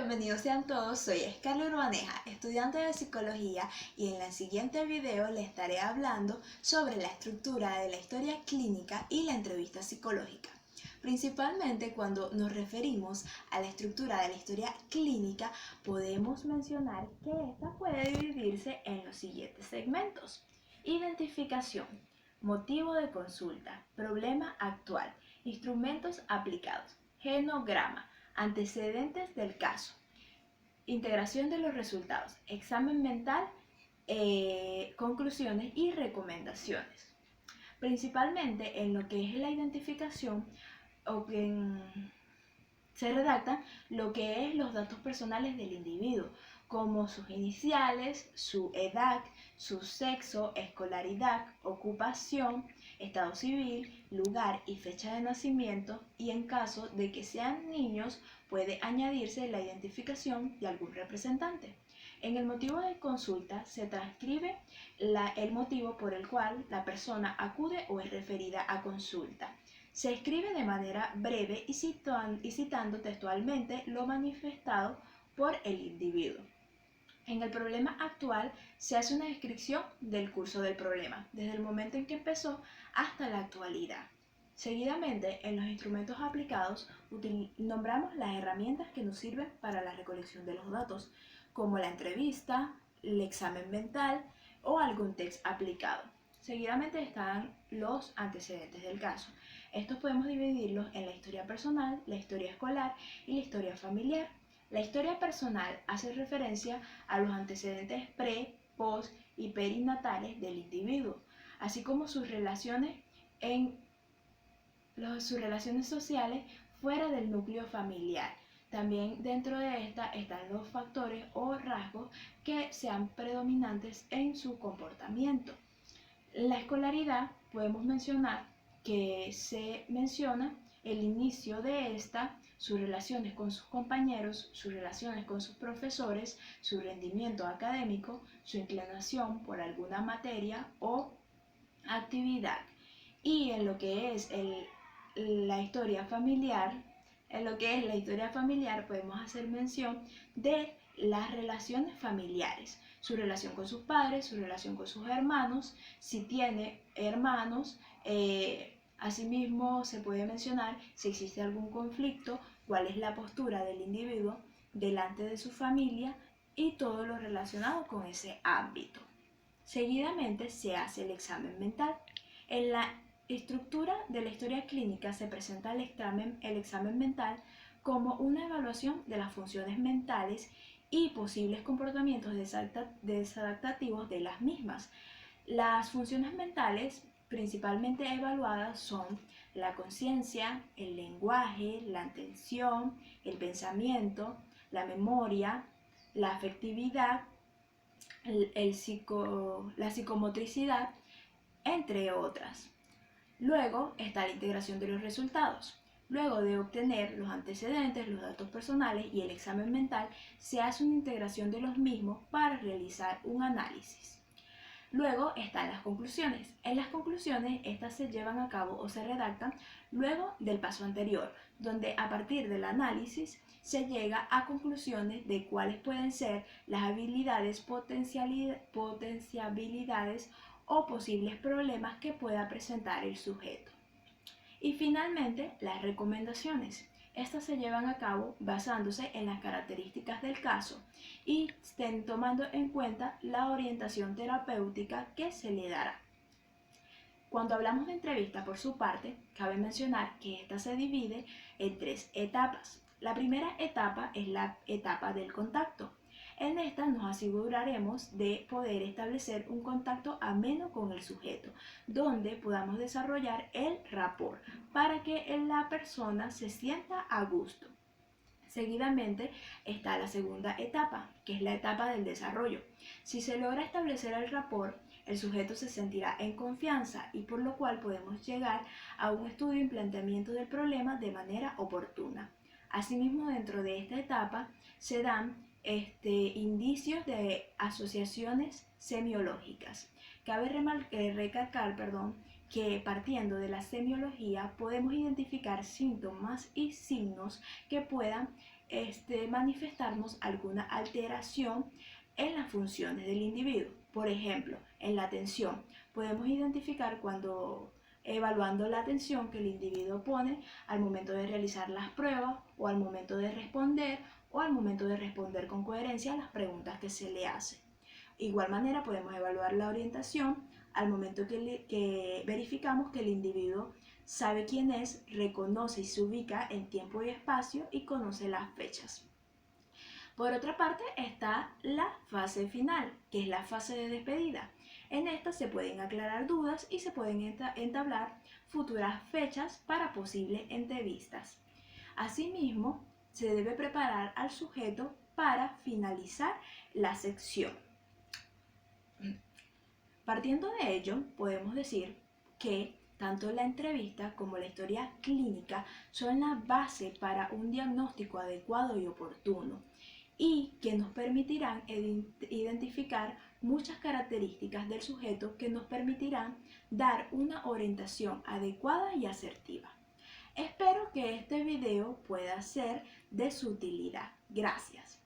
bienvenidos sean todos, soy Scarlett Urbaneja, estudiante de psicología y en el siguiente video les estaré hablando sobre la estructura de la historia clínica y la entrevista psicológica. Principalmente cuando nos referimos a la estructura de la historia clínica, podemos mencionar que esta puede dividirse en los siguientes segmentos: identificación, motivo de consulta, problema actual, instrumentos aplicados, genograma, antecedentes del caso, integración de los resultados, examen mental, conclusiones y recomendaciones. Principalmente en lo que es la identificación se redactan lo que es los datos personales del individuo, como sus iniciales, su edad, su sexo, escolaridad, ocupación, estado civil, lugar y fecha de nacimiento, y en caso de que sean niños puede añadirse la identificación de algún representante. En el motivo de consulta se transcribe el motivo por el cual la persona acude o es referida a consulta. Se escribe de manera breve y citando textualmente lo manifestado por el individuo. En el problema actual se hace una descripción del curso del problema, desde el momento en que empezó hasta la actualidad. Seguidamente, en los instrumentos aplicados, nombramos las herramientas que nos sirven para la recolección de los datos, como la entrevista, el examen mental o algún test aplicado. Seguidamente están los antecedentes del caso. Estos podemos dividirlos en la historia personal, la historia escolar y la historia familiar. La historia personal hace referencia a los antecedentes pre, post y perinatales del individuo, así como sus relaciones sociales fuera del núcleo familiar. También dentro de esta están los factores o rasgos que sean predominantes en su comportamiento. La escolaridad podemos mencionar que se menciona el inicio de esta, sus relaciones con sus compañeros, sus relaciones con sus profesores, su rendimiento académico, su inclinación por alguna materia o actividad. Y en lo que es la historia familiar, podemos hacer mención de las relaciones familiares, su relación con sus padres, su relación con sus hermanos, si tiene hermanos, asimismo se puede mencionar si existe algún conflicto, cuál es la postura del individuo delante de su familia y todo lo relacionado con ese ámbito. Seguidamente se hace el examen mental. En la estructura de la historia clínica se presenta el examen mental como una evaluación de las funciones mentales y posibles comportamientos desadaptativos de las mismas. Las funciones mentales principalmente evaluadas son la conciencia, el lenguaje, la atención, el pensamiento, la memoria, la afectividad, la psicomotricidad, entre otras. Luego está la integración de los resultados. Luego de obtener los antecedentes, los datos personales y el examen mental, se hace una integración de los mismos para realizar un análisis. Luego están las conclusiones. En las conclusiones, estas se llevan a cabo o se redactan luego del paso anterior, donde a partir del análisis se llega a conclusiones de cuáles pueden ser las habilidades, potencialidades o posibles problemas que pueda presentar el sujeto. Y finalmente, las recomendaciones. Estas se llevan a cabo basándose en las características del caso y tomando en cuenta la orientación terapéutica que se le dará. Cuando hablamos de entrevista por su parte, cabe mencionar que esta se divide en 3 etapas. La primera etapa es la etapa del contacto. En esta nos aseguraremos de poder establecer un contacto ameno con el sujeto, donde podamos desarrollar el rapport para que la persona se sienta a gusto. Seguidamente está la segunda etapa, que es la etapa del desarrollo. Si se logra establecer el rapport, el sujeto se sentirá en confianza y por lo cual podemos llegar a un estudio y planteamiento del problema de manera oportuna. Asimismo, dentro de esta etapa se dan indicios de asociaciones semiológicas. Cabe recalcar que partiendo de la semiología podemos identificar síntomas y signos que puedan manifestarnos alguna alteración en las funciones del individuo. Por ejemplo, en la atención, podemos identificar cuando evaluando la atención que el individuo pone al momento de realizar las pruebas o al momento de responder o al momento de responder con coherencia a las preguntas que se le hacen. Igual manera podemos evaluar la orientación al momento que verificamos que el individuo sabe quién es, reconoce y se ubica en tiempo y espacio y conoce las fechas. Por otra parte está la fase final, que es la fase de despedida. En esta se pueden aclarar dudas y se pueden entablar futuras fechas para posibles entrevistas. Asimismo, se debe preparar al sujeto para finalizar la sección. Partiendo de ello, podemos decir que tanto la entrevista como la historia clínica son la base para un diagnóstico adecuado y oportuno y que nos permitirán identificar muchas características del sujeto que nos permitirán dar una orientación adecuada y asertiva. Espero que este video pueda ser de su utilidad. Gracias.